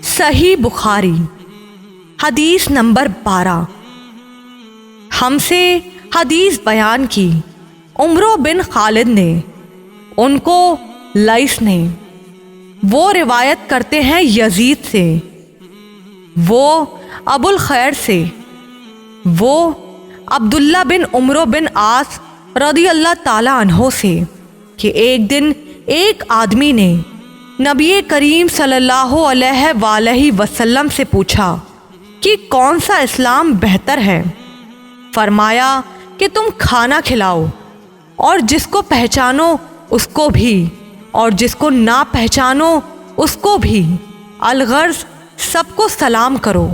صحیح بخاری حدیث نمبر 12۔ ہم سے حدیث بیان کی عمرو بن خالد نے، ان کو لیث نے، وہ روایت کرتے ہیں یزید سے، وہ ابو الخیر سے، وہ عبداللہ بن عمرو بن عاص رضی اللہ تعالی عنہ سے کہ ایک دن ایک آدمی نے نبی کریم صلی اللہ علیہ وآلہ وسلم سے پوچھا کہ کون سا اسلام بہتر ہے؟ فرمایا کہ تم کھانا کھلاؤ، اور جس کو پہچانو اس کو بھی، اور جس کو نہ پہچانو اس کو بھی، الغرض سب کو سلام کرو۔